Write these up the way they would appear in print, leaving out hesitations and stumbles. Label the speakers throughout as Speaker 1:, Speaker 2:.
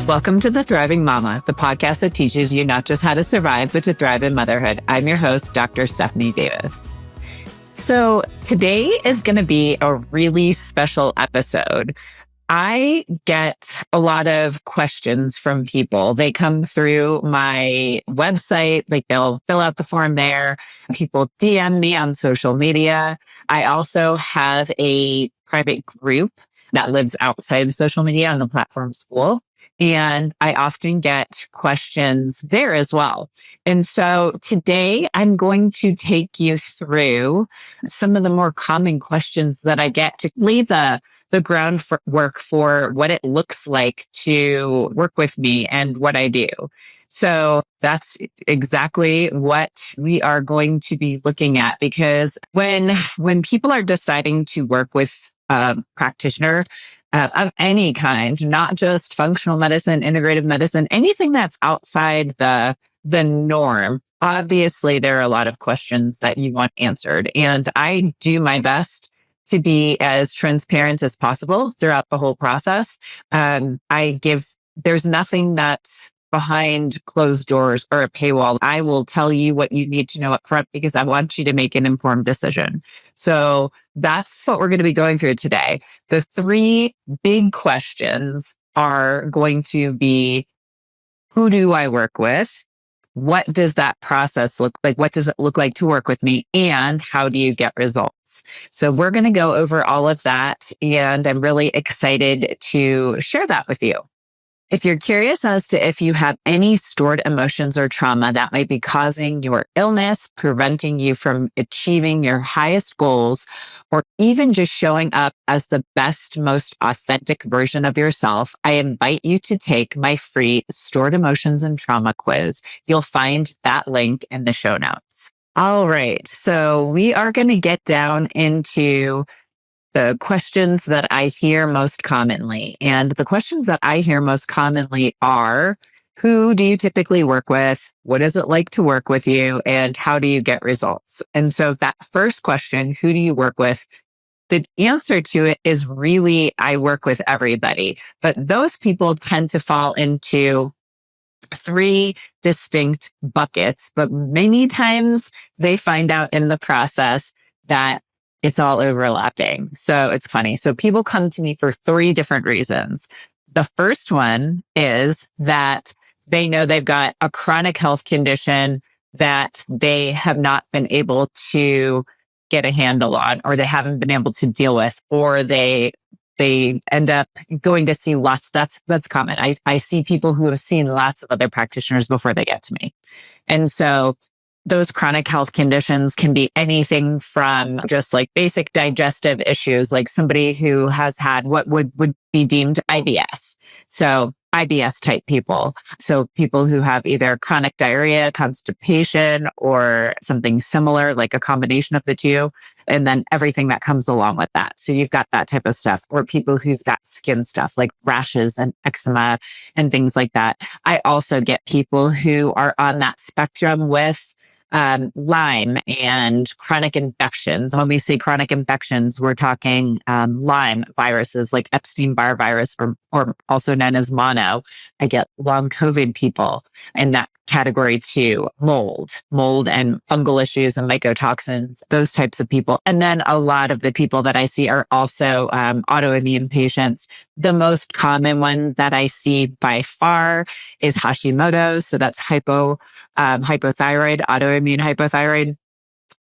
Speaker 1: Welcome to The Thriving Mama, the podcast that teaches you not just how to survive, but to thrive in motherhood. I'm your host, Dr. Stephanie Davis. So today is going to be a really special episode. I get a lot of questions from people. They come through my website, like they'll fill out the form there. People DM me on social media. I also have a private group that lives outside of social media on the platform School. And I often get questions there as well. And so today I'm going to take you through some of the more common questions that I get to lay the groundwork for what it looks like to work with me and what I do. So that's exactly what we are going to be looking at, because when people are deciding to work with a practitioner of any kind, not just functional medicine, integrative medicine, anything that's outside the norm. Obviously, there are a lot of questions that you want answered. And I do my best to be as transparent as possible throughout the whole process. There's nothing that's behind closed doors or a paywall. I will tell you what you need to know up front because I want you to make an informed decision. So that's what we're going to be going through today. The three big questions are going to be, who do I work with? What does that process look like? What does it look like to work with me? And how do you get results? So we're going to go over all of that. And I'm really excited to share that with you. If you're curious as to if you have any stored emotions or trauma that might be causing your illness, preventing you from achieving your highest goals, or even just showing up as the best, most authentic version of yourself, I invite you to take my free Stored Emotions and Trauma quiz. You'll find that link in the show notes. All right, so we are going to get down into the questions that I hear most commonly. And the questions that I hear most commonly are, who do you typically work with? What is it like to work with you? And how do you get results? And so that first question, who do you work with? The answer to it is really, I work with everybody. But those people tend to fall into three distinct buckets. But many times they find out in the process that it's all overlapping. So it's funny. So people come to me for three different reasons. The first one is that they know they've got a chronic health condition that they have not been able to get a handle on, or they haven't been able to deal with, or they end up going to see lots. That's common. I see people who have seen lots of other practitioners before they get to me. And so those chronic health conditions can be anything from just like basic digestive issues, like somebody who has had what would be deemed IBS. So IBS type people. So people who have either chronic diarrhea, constipation, or something similar, like a combination of the two, and then everything that comes along with that. So you've got that type of stuff, or people who've got skin stuff like rashes and eczema and things like that. I also get people who are on that spectrum with Lyme and chronic infections. When we say chronic infections, we're talking Lyme viruses like Epstein-Barr virus, or also known as mono. I get long COVID people in that category too. Mold and fungal issues and mycotoxins, those types of people. And then a lot of the people that I see are also autoimmune patients. The most common one that I see by far is Hashimoto's. So that's hypothyroid, autoimmune hypothyroid.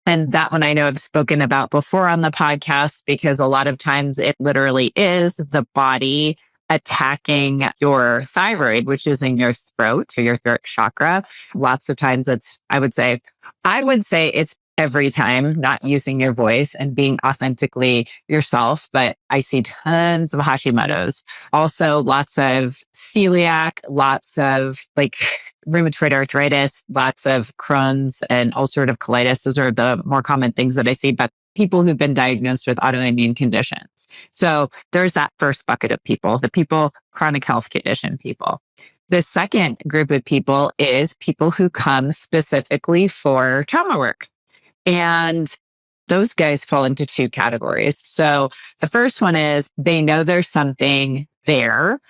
Speaker 1: And that one I know I've spoken about before on the podcast, because a lot of times it literally is the body attacking your thyroid, which is in your throat, or your throat chakra. Lots of times I would say it's every time, not using your voice and being authentically yourself. But I see tons of Hashimoto's. Also lots of celiac, lots of like rheumatoid arthritis, lots of Crohn's and ulcerative colitis. Those are the more common things that I see, but people who've been diagnosed with autoimmune conditions. So there's that first bucket of people, the people, chronic health condition people. The second group of people is people who come specifically for trauma work. And those guys fall into two categories. So the first one is they know there's something there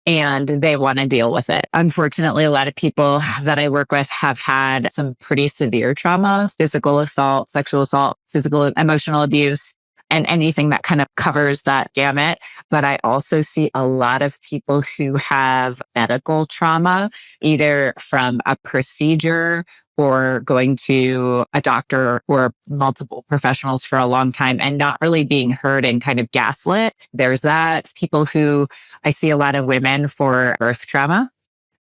Speaker 1: and they want to deal with it. Unfortunately, a lot of people that I work with have had some pretty severe traumas, physical assault, sexual assault, physical, emotional abuse, and anything that kind of covers that gamut. But I also see a lot of people who have medical trauma, either from a procedure or going to a doctor or multiple professionals for a long time and not really being heard and kind of gaslit. There's that. People who I see a lot of women for birth trauma.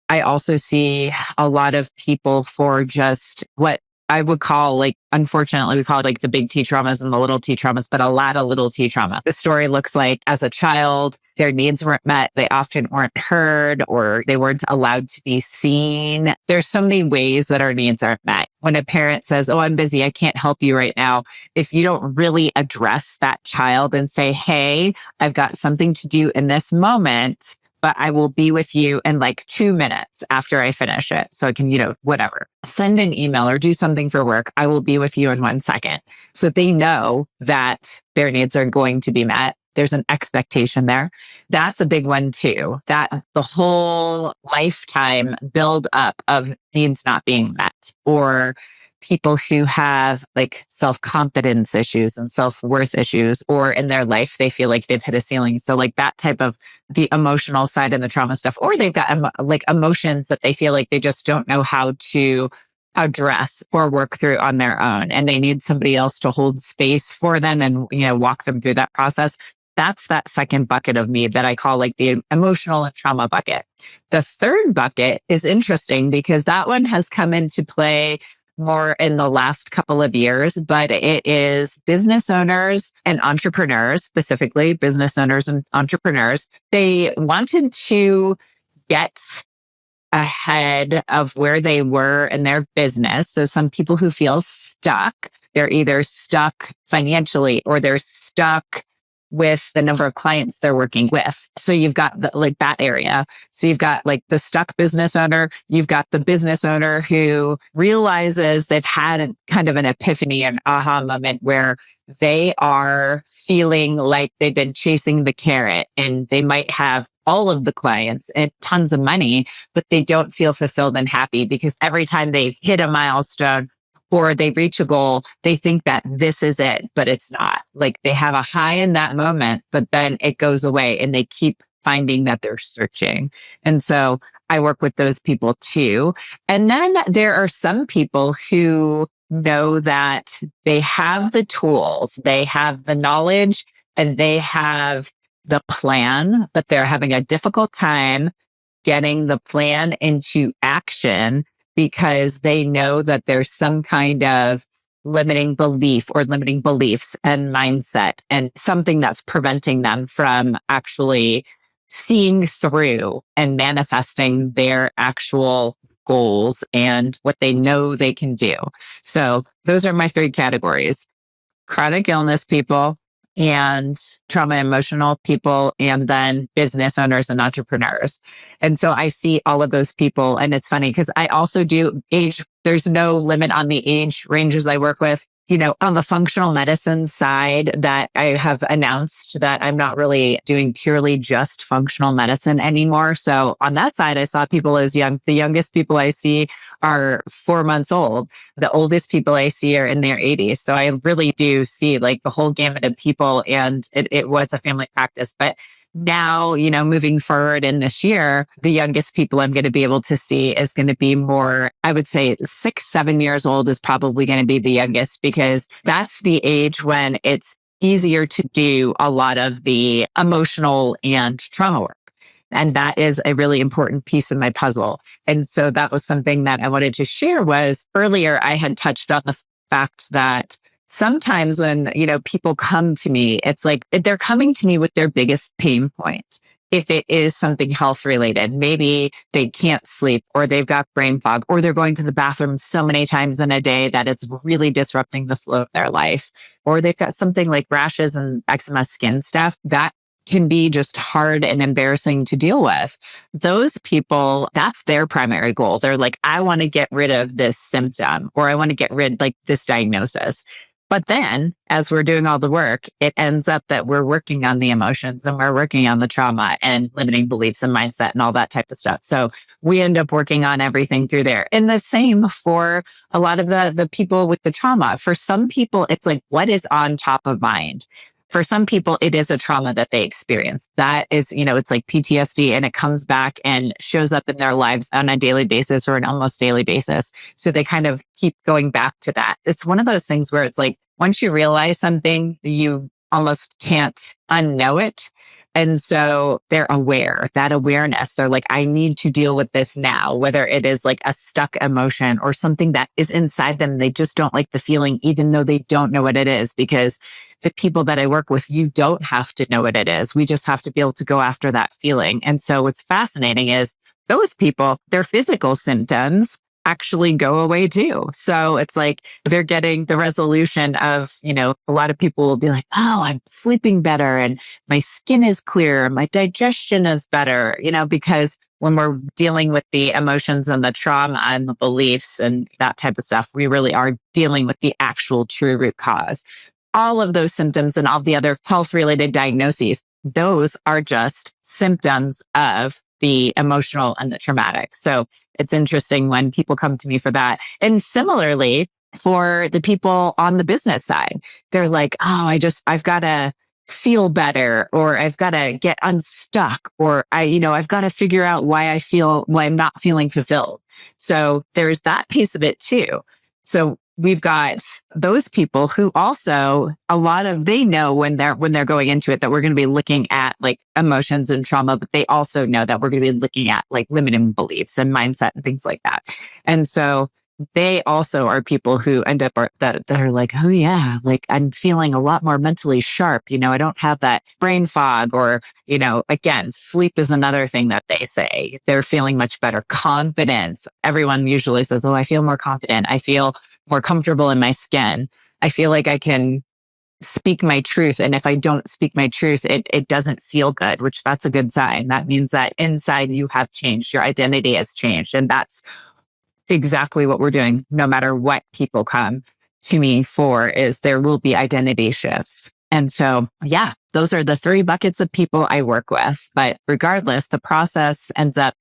Speaker 1: I also see a lot of people for just what I would call, like, unfortunately, we call it like the big T traumas and the little T traumas, but a lot of little T trauma. The story looks like as a child, their needs weren't met. They often weren't heard or they weren't allowed to be seen. There's so many ways that our needs aren't met. When a parent says, "Oh, I'm busy, I can't help you right now," if you don't really address that child and say, "Hey, I've got something to do in this moment, but I will be with you in like 2 minutes after I finish it. So I can, whatever, send an email or do something for work. I will be with you in 1 second." So they know that their needs are going to be met. There's an expectation there. That's a big one too, that the whole lifetime build up of needs not being met, or people who have like self-confidence issues and self-worth issues, or in their life, they feel like they've hit a ceiling. So like that type of the emotional side and the trauma stuff, or they've got like emotions that they feel like they just don't know how to address or work through on their own. And they need somebody else to hold space for them and, walk them through that process. That's that second bucket of me that I call like the emotional and trauma bucket. The third bucket is interesting because that one has come into play more in the last couple of years, but it is business owners and entrepreneurs, specifically business owners and entrepreneurs. They wanted to get ahead of where they were in their business. So some people who feel stuck, they're either stuck financially or they're stuck with the number of clients they're working with. So you've got like that area. So you've got like the stuck business owner. You've got the business owner who realizes they've had kind of an epiphany, an aha moment where they are feeling like they've been chasing the carrot and they might have all of the clients and tons of money, but they don't feel fulfilled and happy because every time they hit a milestone or they reach a goal, they think that this is it, but it's not. Like they have a high in that moment, but then it goes away and they keep finding that they're searching. And so I work with those people too. And then there are some people who know that they have the tools, they have the knowledge, and they have the plan, but they're having a difficult time getting the plan into action because they know that there's some kind of limiting belief or limiting beliefs and mindset and something that's preventing them from actually seeing through and manifesting their actual goals and what they know they can do. So those are my three categories: chronic illness people and trauma emotional people, and then business owners and entrepreneurs. And so I see all of those people. And it's funny because I also do age. There's no limit on the age ranges I work with. On the functional medicine side, that I have announced that I'm not really doing purely just functional medicine anymore. So on that side, I saw people as young. The youngest people I see are 4 months old. The oldest people I see are in their 80s. So I really do see like the whole gamut of people, and it was a family practice. But now, moving forward in this year, the youngest people I'm going to be able to see is going to be more, I would say 6, 7 years old is probably going to be the youngest, because that's the age when it's easier to do a lot of the emotional and trauma work. And that is a really important piece of my puzzle. And so that was something that I wanted to share. Was earlier I had touched on the fact that sometimes when, people come to me, it's like they're coming to me with their biggest pain point. If it is something health related, maybe they can't sleep, or they've got brain fog, or they're going to the bathroom so many times in a day that it's really disrupting the flow of their life, or they've got something like rashes and eczema skin stuff that can be just hard and embarrassing to deal with. Those people, that's their primary goal. They're like, I want to get rid of this symptom, or I want to get rid like this diagnosis. But then as we're doing all the work, it ends up that we're working on the emotions and we're working on the trauma and limiting beliefs and mindset and all that type of stuff. So we end up working on everything through there. And the same for a lot of the people with the trauma. For some people, it's like, what is on top of mind? For some people, it is a trauma that they experience. That is, it's like PTSD, and it comes back and shows up in their lives on a daily basis or an almost daily basis. So they kind of keep going back to that. It's one of those things where it's like, once you realize something, you almost can't unknow it. And so they're aware, that awareness, they're like, I need to deal with this now, whether it is like a stuck emotion or something that is inside them. They just don't like the feeling, even though they don't know what it is, because the people that I work with, you don't have to know what it is. We just have to be able to go after that feeling. And so what's fascinating is those people, their physical symptoms actually go away too. So it's like they're getting the resolution of, a lot of people will be like, oh, I'm sleeping better and my skin is clear, my digestion is better, because when we're dealing with the emotions and the trauma and the beliefs and that type of stuff, we really are dealing with the actual true root cause. All of those symptoms and all the other health related diagnoses, those are just symptoms of the emotional and the traumatic. So it's interesting when people come to me for that. And similarly, for the people on the business side, they're like, oh, I've got to feel better, or I've got to get unstuck, or I've got to figure out why I'm not feeling fulfilled. So there's that piece of it too. So we've got those people who also they know when they're going into it that we're going to be looking at like emotions and trauma, but they also know that we're going to be looking at like limiting beliefs and mindset and things like that. And so they also are people who end up that are like, oh yeah, like I'm feeling a lot more mentally sharp. I don't have that brain fog, or, again, sleep is another thing that they say. They're feeling much better. Confidence. Everyone usually says, oh, I feel more confident. I feel more comfortable in my skin. I feel like I can speak my truth. And if I don't speak my truth, it doesn't feel good, which that's a good sign. That means that inside you have changed. Your identity has changed. And that's exactly what we're doing. No matter what people come to me for, is there will be identity shifts. And so, yeah, those are the 3 buckets of people I work with. But regardless, the process ends up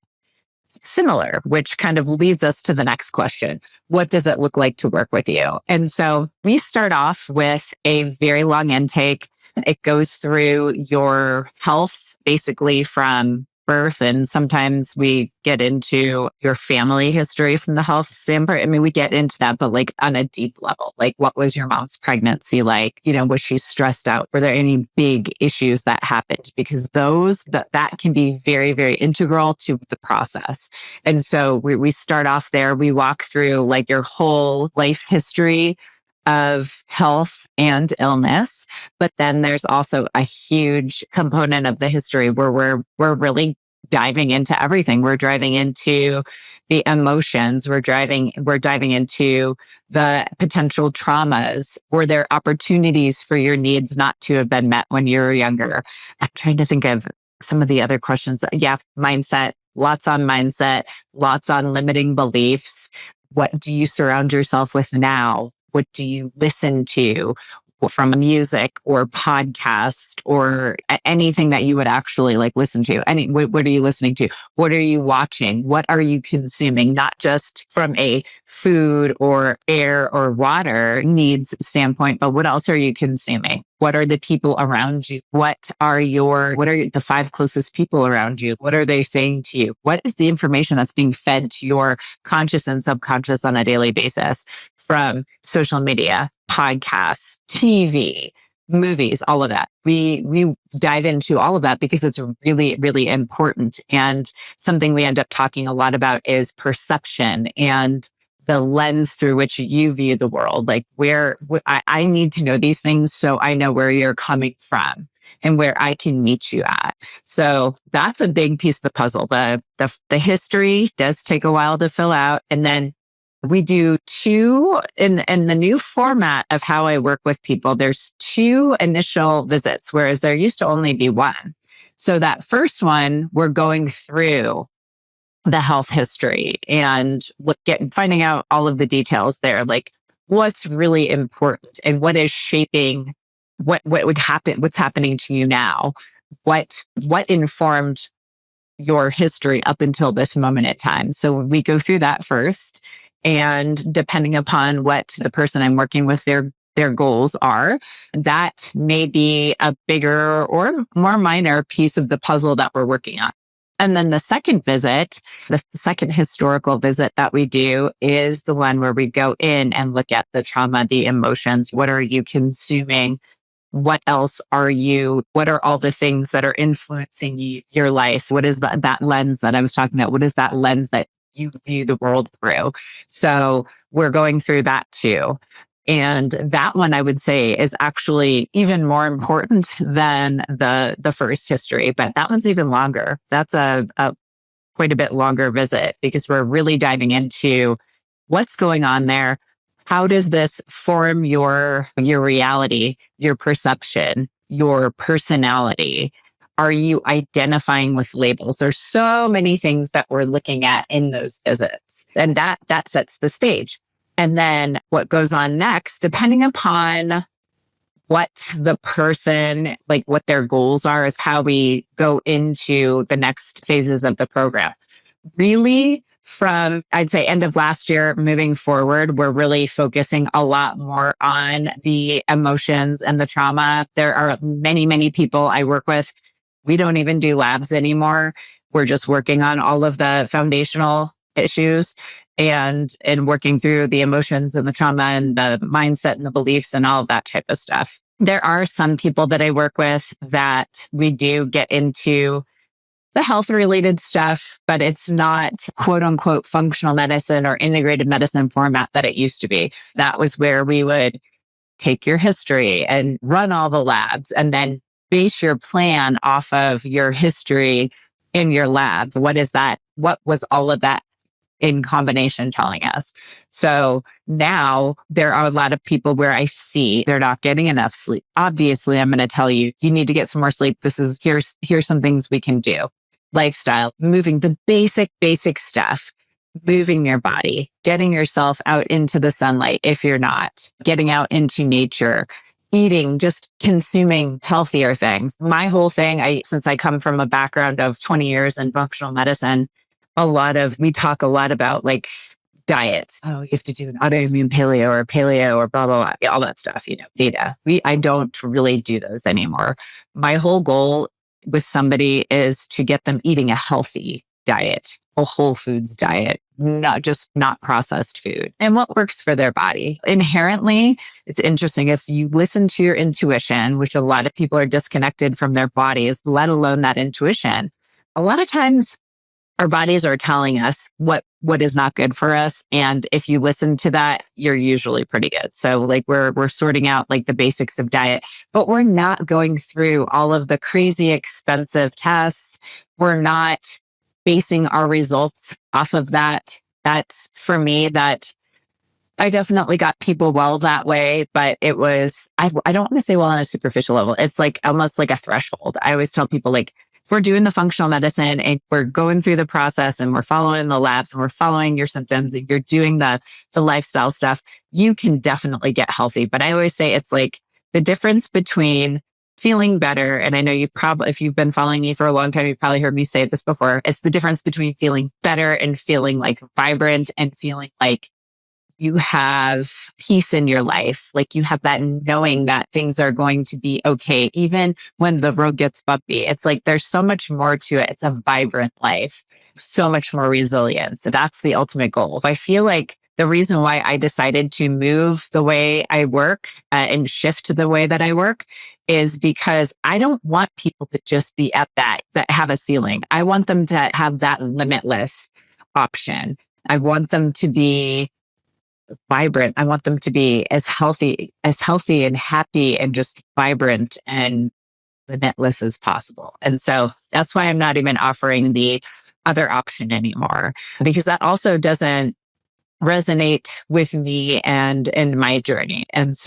Speaker 1: similar, which kind of leads us to the next question. What does it look like to work with you? And so we start off with a very long intake. It goes through your health, basically from birth. And sometimes we get into your family history from the health standpoint. I mean, we get into that, but like on a deep level, like what was your mom's pregnancy like? Was she stressed out? Were there any big issues that happened? Because that can be very, very integral to the process. And so we start off there. We walk through like your whole life history of health and illness. But then there's also a huge component of the history where we're really diving into everything. We're driving into the emotions. We're diving into the potential traumas. Were there opportunities for your needs not to have been met when you were younger? I'm trying to think of some of the other questions. Yeah, mindset, lots on mindset, lots on limiting beliefs. What do you surround yourself with now? What do you listen to from music or podcast or anything that you would actually like listen to? What are you listening to? What are you watching? What are you consuming? Not just from a food or air or water needs standpoint, but what else are you consuming? What are the people around you? What are the 5 closest people around you? What are they saying to you? What is the information that's being fed to your conscious and subconscious on a daily basis from social media, podcasts, TV, movies, all of that? We dive into all of that because it's really, really important. And something we end up talking a lot about is perception and the lens through which you view the world. Like I need to know these things so I know where you're coming from and where I can meet you at. So that's a big piece of the puzzle. The history does take a while to fill out. And then we do 2 in the new format of how I work with people. There's 2 initial visits, whereas there used to only be 1. So that first one, we're going through the health history and finding out all of the details there. Like, what's really important and what is shaping what would happen, what's happening to you now, what informed your history up until this moment in time. So we go through that first. And depending upon what the person I'm working with, their goals are, that may be a bigger or more minor piece of the puzzle that we're working on. And then the second visit, the second historical visit that we do is the one where we go in and look at the trauma, the emotions. What are you consuming? What else what are all the things that are influencing your life? What is that lens that I was talking about? What is that lens that you view the world through? So we're going through that too. And that one I would say is actually even more important than the first history, but that one's even longer. That's a quite a bit longer visit because we're really diving into what's going on there. How does this form your reality, your perception, your personality? Are you identifying with labels? There's so many things that we're looking at in those visits, and that sets the stage. And then what goes on next, depending upon what the person, like what their goals are, is how we go into the next phases of the program. Really, from, I'd say, end of last year moving forward, we're really focusing a lot more on the emotions and the trauma. There are many, many people I work with. We don't even do labs anymore. We're just working on all of the foundational issues and working through the emotions and the trauma and the mindset and the beliefs and all of that type of stuff. There are some people that I work with that we do get into the health related stuff, but it's not quote unquote functional medicine or integrated medicine format that it used to be. That was where we would take your history and run all the labs and then base your plan off of your history in your labs. What is that? What was all of that in combination telling us? So now there are a lot of people where I see they're not getting enough sleep. Obviously, I'm going to tell you, you need to get some more sleep. Here's some things we can do. Lifestyle, moving, the basic stuff, moving your body, getting yourself out into the sunlight if you're not, getting out into nature, eating, just consuming healthier things. My whole thing, since I come from a background of 20 years in functional medicine, we talk a lot about like diets. Oh, you have to do an autoimmune paleo or blah, blah, blah, all that stuff, data. I don't really do those anymore. My whole goal with somebody is to get them eating a healthy diet, a whole foods diet, not processed food, and what works for their body. Inherently, it's interesting if you listen to your intuition, which a lot of people are disconnected from their bodies, let alone that intuition. A lot of times our bodies are telling us what is not good for us. And if you listen to that, you're usually pretty good. So like we're sorting out like the basics of diet, but we're not going through all of the crazy expensive tests. We're not basing our results off of that. That's for me that I definitely got people well that way, but it was, I don't want to say well on a superficial level. It's like almost like a threshold. I always tell people like, if we're doing the functional medicine and we're going through the process and we're following the labs and we're following your symptoms and you're doing the lifestyle stuff, you can definitely get healthy. But I always say it's like the difference between feeling better. And I know if you've been following me for a long time, you've probably heard me say this before. It's the difference between feeling better and feeling like vibrant and feeling like you have peace in your life. Like you have that knowing that things are going to be okay, even when the road gets bumpy. It's like there's so much more to it. It's a vibrant life, so much more resilience. That's the ultimate goal. I feel like the reason why I decided to move the way I work and shift the way that I work is because I don't want people to just be at that have a ceiling. I want them to have that limitless option. I want them to be vibrant. I want them to be as healthy and happy and just vibrant and limitless as possible. And so that's why I'm not even offering the other option anymore, because that also doesn't resonate with me and in my journey. And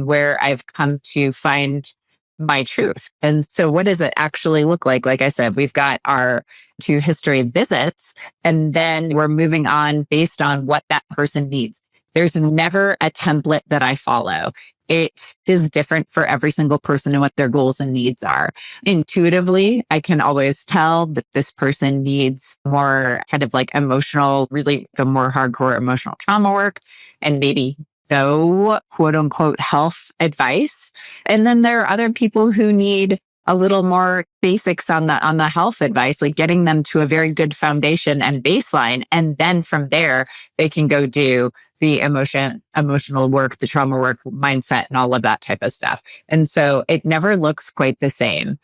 Speaker 1: where I've come to find my truth. And so what does it actually look like? Like I said, we've got our 2 history visits, and then we're moving on based on what that person needs. There's never a template that I follow. It is different for every single person and what their goals and needs are. Intuitively, I can always tell that this person needs more kind of like emotional, really the more hardcore emotional trauma work and maybe no quote unquote health advice. And then there are other people who need a little more basics on the health advice, like getting them to a very good foundation and baseline. And then from there, they can go do the emotional work, the trauma work, mindset, and all of that type of stuff. And so it never looks quite the same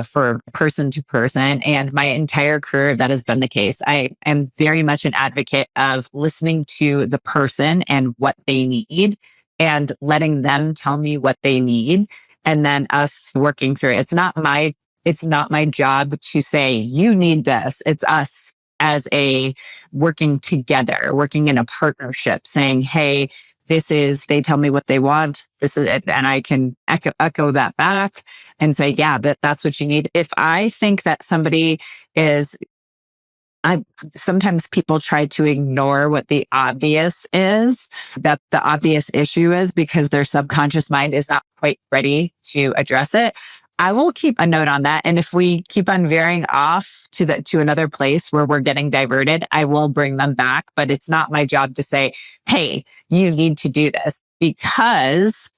Speaker 1: for person to person. And my entire career, that has been the case. I am very much an advocate of listening to the person and what they need and letting them tell me what they need and then us working through it. It's not my job to say, you need this. It's us as a working together, working in a partnership, saying, hey, they tell me what they want. This is it. And I can echo that back and say, yeah, that's what you need. If I think that somebody is, sometimes people try to ignore what the obvious is, that the obvious issue is because their subconscious mind is not quite ready to address it. I will keep a note on that. And if we keep on veering off to another place where we're getting diverted, I will bring them back. But it's not my job to say, hey, you need to do this, because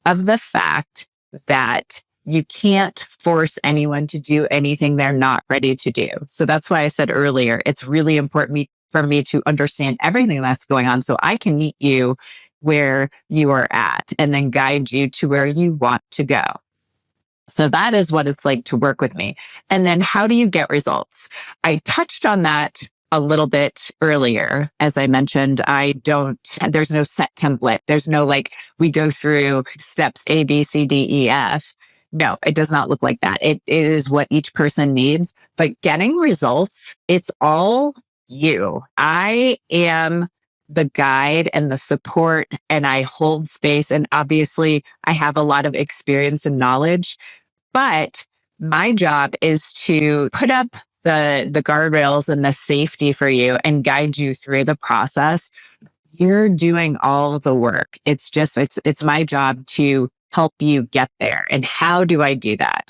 Speaker 1: of the fact that you can't force anyone to do anything they're not ready to do. So that's why I said earlier, it's really important for me to understand everything that's going on so I can meet you where you are at and then guide you to where you want to go. So that is what it's like to work with me. And then how do you get results? I touched on that a little bit earlier. As I mentioned, there's no set template. There's no like, we go through steps A, B, C, D, E, F. No, it does not look like that. It is what each person needs. But getting results, it's all you. I am the guide and the support, and I hold space. And obviously, I have a lot of experience and knowledge. But my job is to put up the guardrails and the safety for you and guide you through the process. You're doing all the work. It's my job to help you get there. And how do I do that?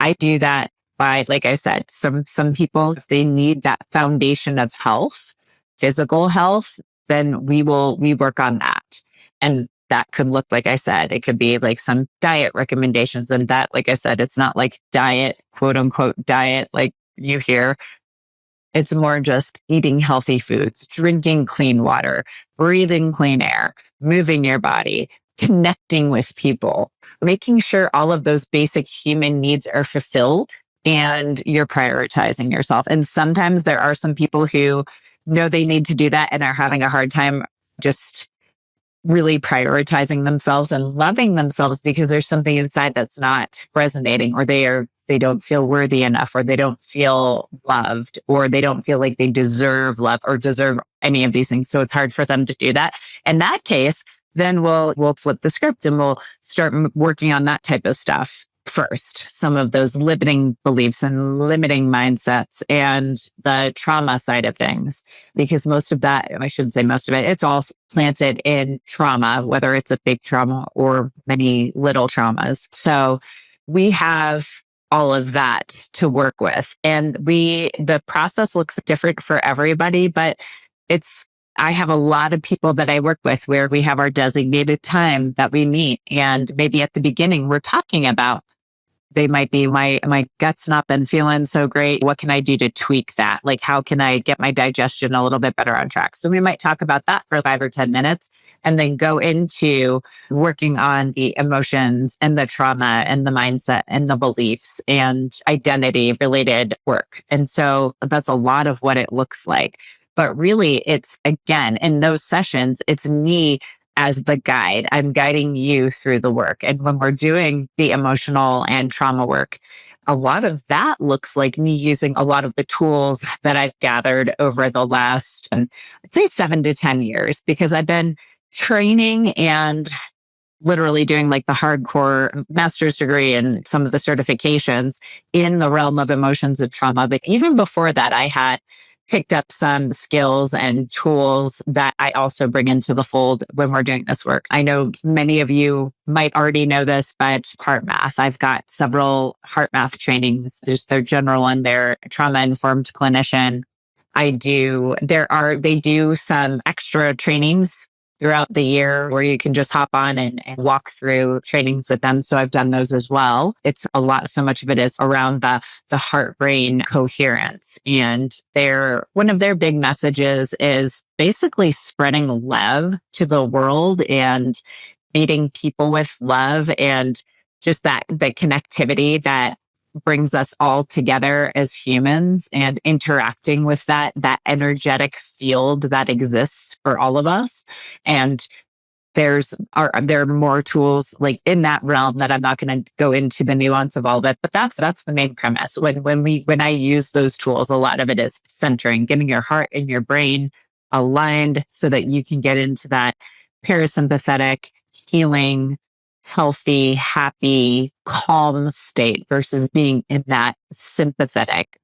Speaker 1: I do that by, like I said, some people, if they need that foundation of health, physical health, then we work on that. And that could look, like I said, it could be like some diet recommendations. And that, like I said, it's not like diet, quote unquote diet, like you hear. It's more just eating healthy foods, drinking clean water, breathing clean air, moving your body, connecting with people, making sure all of those basic human needs are fulfilled and you're prioritizing yourself. And sometimes there are some people who know they need to do that and are having a hard time just really prioritizing themselves and loving themselves because there's something inside that's not resonating, or they don't feel worthy enough, or they don't feel loved, or they don't feel like they deserve love or deserve any of these things. So it's hard for them to do that. In that case, then we'll flip the script and we'll start working on that type of stuff first. Some of those limiting beliefs and limiting mindsets and the trauma side of things, because most of that, I shouldn't say most of it, it's all planted in trauma, whether it's a big trauma or many little traumas. So we have all of that to work with. And the process looks different for everybody, but I have a lot of people that I work with where we have our designated time that we meet. And maybe at the beginning, we're talking about, they might be, my gut's not been feeling so great. What can I do to tweak that? Like, how can I get my digestion a little bit better on track? So we might talk about that for 5 or 10 minutes and then go into working on the emotions and the trauma and the mindset and the beliefs and identity related work. And so that's a lot of what it looks like. But really, it's, again, in those sessions, it's me as the guide. I'm guiding you through the work. And when we're doing the emotional and trauma work, a lot of that looks like me using a lot of the tools that I've gathered over the last, I'd say 7 to 10 years, because I've been training and literally doing like the hardcore master's degree and some of the certifications in the realm of emotions and trauma. But even before that, I had picked up some skills and tools that I also bring into the fold when we're doing this work. I know many of you might already know this, but heart math. I've got several heart math trainings, just their general and their trauma informed clinician. They do some extra trainings throughout the year where you can just hop on and walk through trainings with them. So I've done those as well. It's a lot. So much of it is around the heart brain coherence. And one of their big messages is basically spreading love to the world and meeting people with love and just the connectivity that brings us all together as humans and interacting with that energetic field that exists for all of us. And there are more tools like in that realm that I'm not going to go into the nuance of all of it, but that's the main premise. When I use those tools, a lot of it is centering, getting your heart and your brain aligned so that you can get into that parasympathetic, healing, healthy, happy, calm state versus being in that sympathetic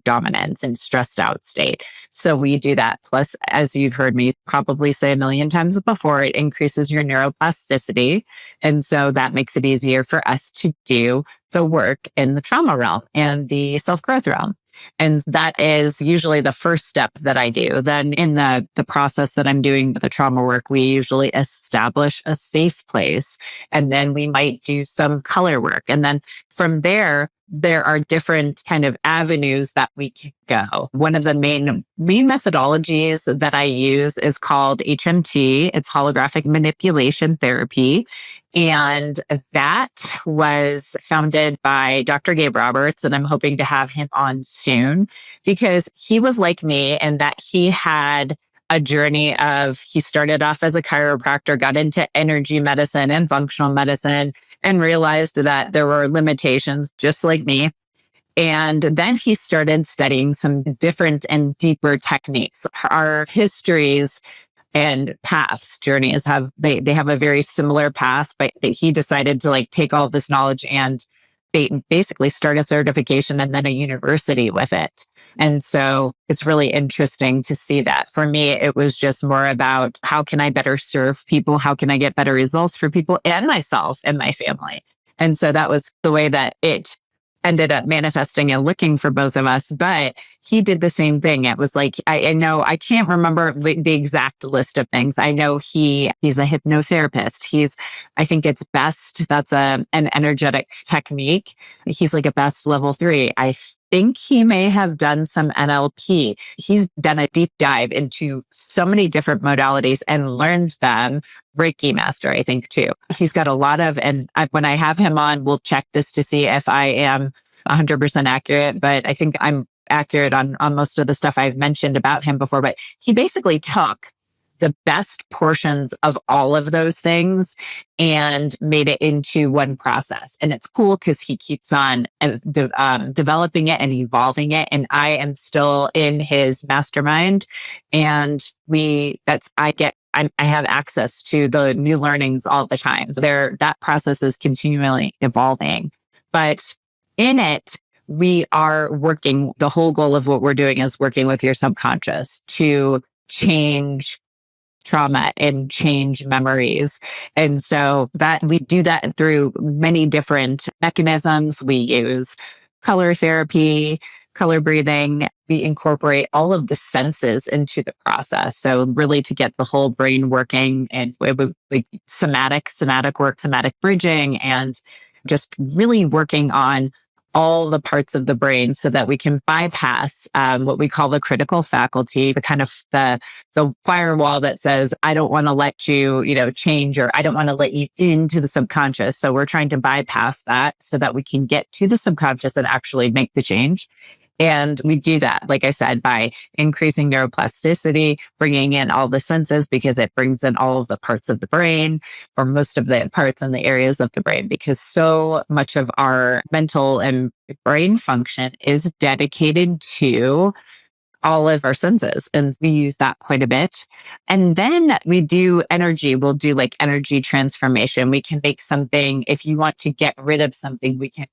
Speaker 1: dominance and stressed out state. So we do that. Plus, as you've heard me probably say a million times before, it increases your neuroplasticity. And so that makes it easier for us to do the work in the trauma realm and the self-growth realm. And that is usually the first step that I do. Then in the process that I'm doing the trauma work, we usually establish a safe place. And then we might do some color work. And then from there are different kind of avenues that we can go. One of the main methodologies that I use is called HMT. It's holographic manipulation therapy. And that was founded by Dr. Gabe Roberts, and I'm hoping to have him on soon because he was like me in that he had a journey he started off as a chiropractor, got into energy medicine and functional medicine, and realized that there were limitations just like me. And then he started studying some different and deeper techniques. Our histories and journeys have a very similar path, but he decided to take all this knowledge and basically start a certification and then a university with it. And so it's really interesting to see that. For me, it was just more about how can I better serve people? How can I get better results for people and myself and my family? And so that was the way that it ended up manifesting and looking for both of us. But he did the same thing. It was like, I know, I can't remember the exact list of things. I know he's a hypnotherapist. I think it's best. That's an energetic technique. He's like a best level 3. I think he may have done some NLP. He's done a deep dive into so many different modalities and learned them. Reiki master, I think, too. He's got a lot when I have him on, we'll check this to see if I am 100% accurate, but I think I'm accurate on most of the stuff I've mentioned about him before. But he basically took the best portions of all of those things and made it into one process. And it's cool because he keeps on developing it and evolving it. And I am still in his mastermind. And I have access to the new learnings all the time. That process is continually evolving. But in it, we are working, the whole goal of what we're doing is working with your subconscious to change trauma and change memories. And so that we do that through many different mechanisms. We use color therapy, color breathing. We incorporate all of the senses into the process. So really to get the whole brain working, and it was like somatic work, somatic bridging, and just really working on all the parts of the brain so that we can bypass what we call the critical faculty, the kind of the firewall that says, I don't want to let you, change, or I don't want to let you into the subconscious. So we're trying to bypass that so that we can get to the subconscious and actually make the change. And we do that, like I said, by increasing neuroplasticity, bringing in all the senses, because it brings in all of the parts of the brain, or most of the parts and the areas of the brain, because so much of our mental and brain function is dedicated to all of our senses. And we use that quite a bit. And then we do energy. We'll do like energy transformation. We can make something, if you want to get rid of something, we can,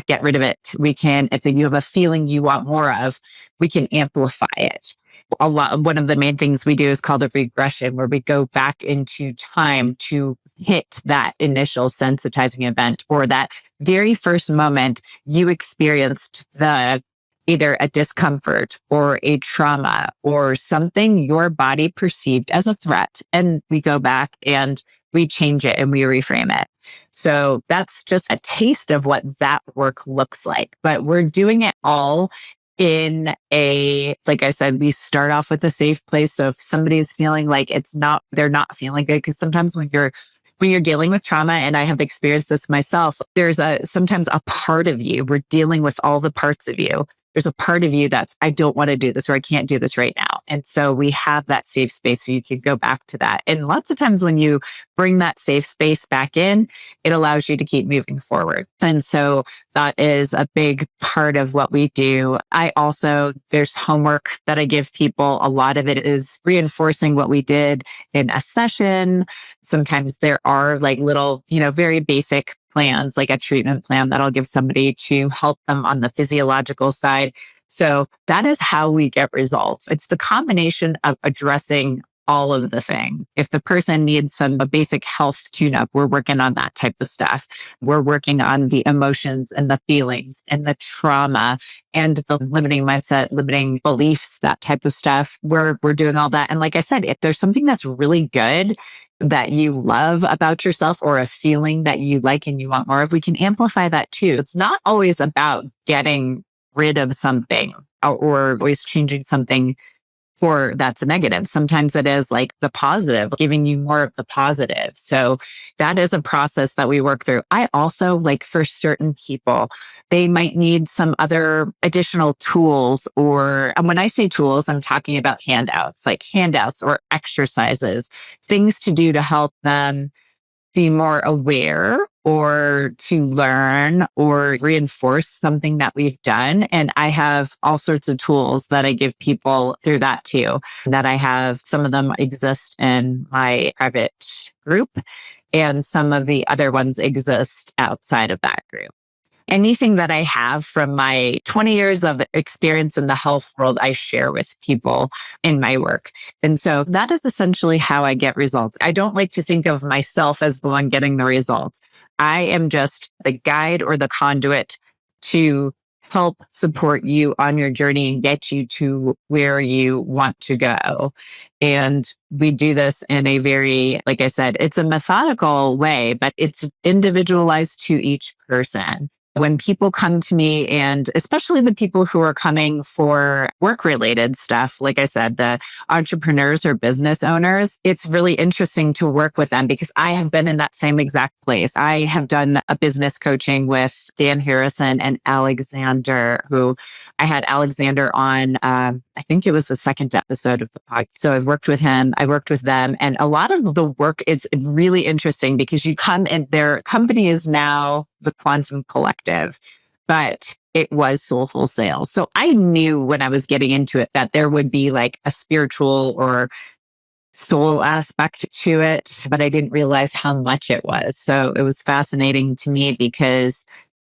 Speaker 1: get rid of it. We can, if you have a feeling you want more of, we can amplify it. One of the main things we do is called a regression, where we go back into time to hit that initial sensitizing event, or that very first moment you experienced either a discomfort or a trauma or something your body perceived as a threat. And we go back and we change it and we reframe it. So that's just a taste of what that work looks like. But we're doing it all like I said, we start off with a safe place. So if somebody's feeling like they're not feeling good, because sometimes when you're dealing with trauma, and I have experienced this myself, there's sometimes a part of you, we're dealing with all the parts of you. There's a part of you that's, I don't want to do this, or I can't do this right now. And so we have that safe space so you can go back to that. And lots of times when you bring that safe space back in, it allows you to keep moving forward. And so that is a big part of what we do. There's homework that I give people. A lot of it is reinforcing what we did in a session. Sometimes there are like little, very basic plans, like a treatment plan that I'll give somebody to help them on the physiological side. So that is how we get results. It's the combination of addressing all of the things. If the person needs a basic health tune-up, we're working on that type of stuff. We're working on the emotions and the feelings and the trauma and the limiting mindset, limiting beliefs, that type of stuff. We're doing all that. And like I said, if there's something that's really good that you love about yourself, or a feeling that you like and you want more of, we can amplify that too. It's not always about getting rid of something or always changing something that's negative. Sometimes it is like the positive, giving you more of the positive. So that is a process that we work through. I also, like, for certain people, they might need some other additional tools, and when I say tools, I'm talking about handouts or exercises, things to do to help them be more aware, or to learn or reinforce something that we've done. And I have all sorts of tools that I give people through that too, that I have. Some of them exist in my private group, and some of the other ones exist outside of that group. Anything that I have from my 20 years of experience in the health world, I share with people in my work. And so that is essentially how I get results. I don't like to think of myself as the one getting the results. I am just the guide or the conduit to help support you on your journey and get you to where you want to go. And we do this in a very, like I said, it's a methodical way, but it's individualized to each person. When people come to me, and especially the people who are coming for work-related stuff, like I said, the entrepreneurs or business owners, it's really interesting to work with them, because I have been in that same exact place. I have done a business coaching with Dan Harrison and Alexander, who I had Alexander on, I think it was the second episode of the podcast. So I've worked with him, I worked with them, and a lot of the work is really interesting, because you come and their company is now the Quantum Collective, but it was Soulful Sales. So I knew when I was getting into it that there would be like a spiritual or soul aspect to it, but I didn't realize how much it was. So it was fascinating to me, because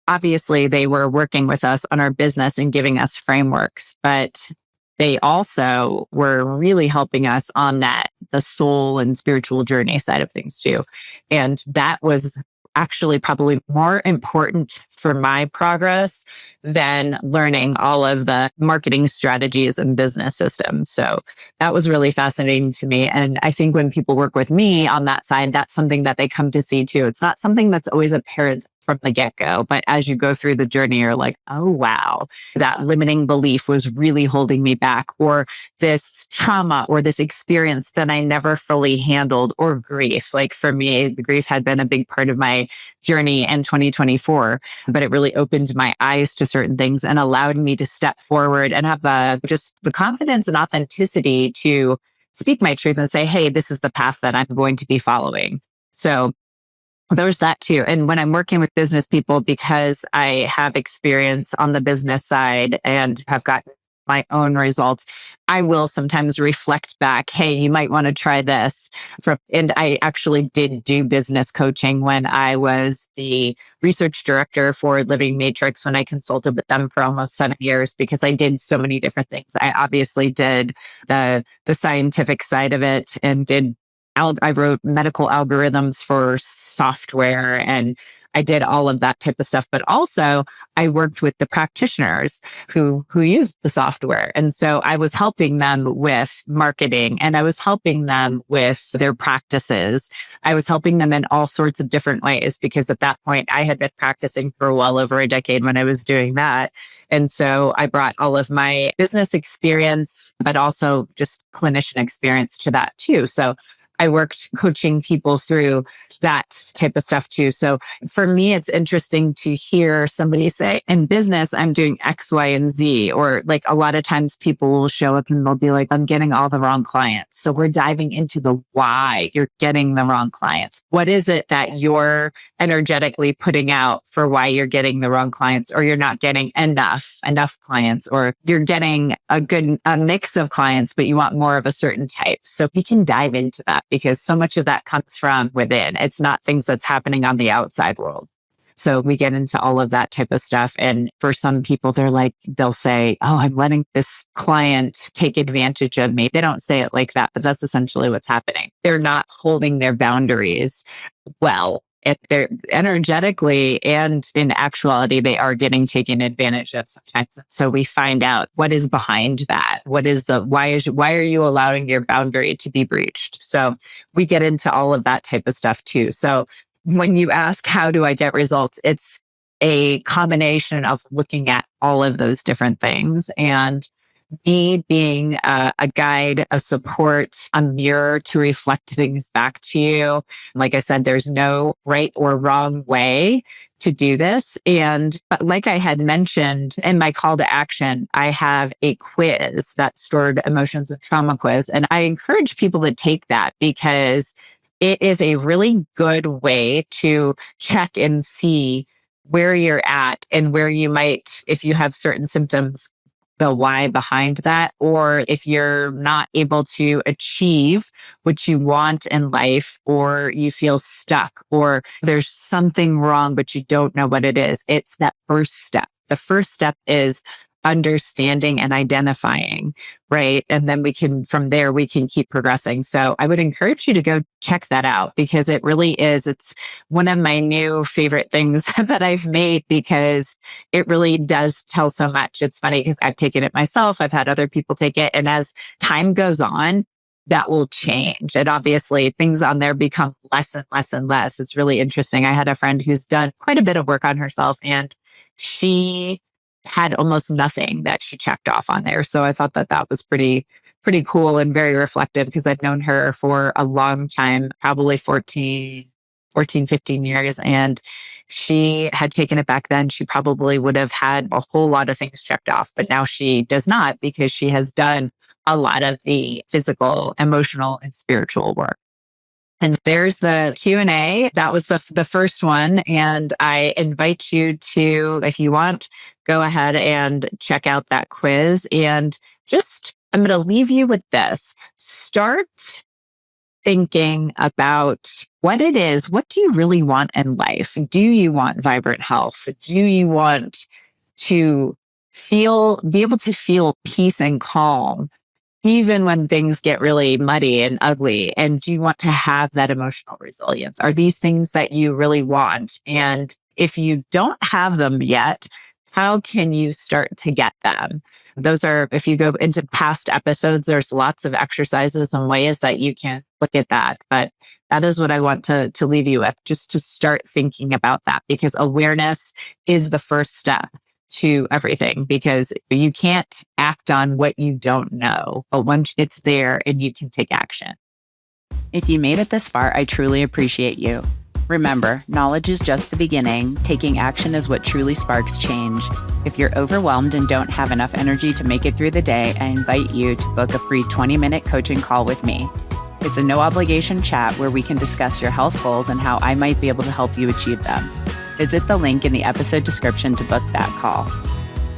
Speaker 1: obviously they were working with us on our business and giving us frameworks, but they also were really helping us on the soul and spiritual journey side of things too. And that was actually probably more important for my progress than learning all of the marketing strategies and business systems. So that was really fascinating to me. And I think when people work with me on that side, that's something that they come to see too. It's not something that's always apparent from the get-go, but as you go through the journey, you're like, oh, wow, that limiting belief was really holding me back, or this trauma or this experience that I never fully handled, or grief. Like for me, the grief had been a big part of my journey in 2024, but it really opened my eyes to certain things and allowed me to step forward and have the confidence and authenticity to speak my truth and say, hey, this is the path that I'm going to be following. So there's that too. And when I'm working with business people, because I have experience on the business side and have gotten my own results, I will sometimes reflect back, hey, you might want to try this. And I actually did do business coaching when I was the research director for Living Matrix, when I consulted with them for almost 7 years, because I did so many different things. I obviously did the scientific side of it and I wrote medical algorithms for software, and I did all of that type of stuff. But also I worked with the practitioners who used the software. And so I was helping them with marketing, and I was helping them with their practices. I was helping them in all sorts of different ways, because at that point I had been practicing for well over a decade when I was doing that. And so I brought all of my business experience, but also just clinician experience to that too. So I worked coaching people through that type of stuff too. So for me, it's interesting to hear somebody say, in business, I'm doing X, Y, and Z. Or like a lot of times people will show up and they'll be like, I'm getting all the wrong clients. So we're diving into the why you're getting the wrong clients. What is it that you're energetically putting out for why you're getting the wrong clients, or you're not getting enough clients, or you're getting a mix of clients, but you want more of a certain type. So we can dive into that, because so much of that comes from within. It's not things that's happening on the outside world. So we get into all of that type of stuff. And for some people, they'll say, oh, I'm letting this client take advantage of me. They don't say it like that, but that's essentially what's happening. They're not holding their boundaries well. If they're energetically and in actuality, they are getting taken advantage of sometimes. So we find out what is behind that. Why are you allowing your boundary to be breached? So we get into all of that type of stuff too. So when you ask, how do I get results? It's a combination of looking at all of those different things, and me being a guide, a support, a mirror to reflect things back to you. Like I said, there's no right or wrong way to do this. And like I had mentioned in my call to action, I have a quiz, that stored emotions and trauma quiz. And I encourage people to take that, because it is a really good way to check and see where you're at and where you might, if you have certain symptoms, the why behind that, or if you're not able to achieve what you want in life, or you feel stuck, or there's something wrong, but you don't know what it is. It's that first step. The first step is understanding and identifying, right? And then from there, we can keep progressing. So I would encourage you to go check that out, because it really is, it's one of my new favorite things that I've made, because it really does tell so much. It's funny because I've taken it myself. I've had other people take it. And as time goes on, that will change. And obviously things on there become less and less and less. It's really interesting. I had a friend who's done quite a bit of work on herself, and she had almost nothing that she checked off on there. So I thought that was pretty cool and very reflective, because I've known her for a long time, probably 14, 15 years. And she had taken it back then. She probably would have had a whole lot of things checked off, but now she does not, because she has done a lot of the physical, emotional, and spiritual work. And there's the Q&A. That was the first one. And I invite you to, if you want, go ahead and check out that quiz. And I'm going to leave you with this. Start thinking about what it is. What do you really want in life? Do you want vibrant health? Do you want to be able to feel peace and calm, even when things get really muddy and ugly? And do you want to have that emotional resilience? Are these things that you really want? And if you don't have them yet, how can you start to get them? Those are, if you go into past episodes, there's lots of exercises and ways that you can look at that. But that is what I want to leave you with, just to start thinking about that, because awareness is the first step to everything, because you can't act on what you don't know, but once it's there and you can take action.
Speaker 2: If you made it this far, I truly appreciate you. Remember, knowledge is just the beginning. Taking action is what truly sparks change. If you're overwhelmed and don't have enough energy to make it through the day, I invite you to book a free 20-minute coaching call with me. It's a no-obligation chat where we can discuss your health goals and how I might be able to help you achieve them. Visit the link in the episode description to book that call.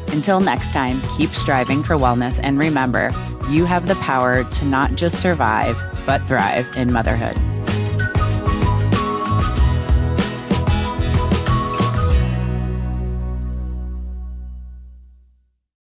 Speaker 2: Until next time, keep striving for wellness and remember, you have the power to not just survive, but thrive in motherhood.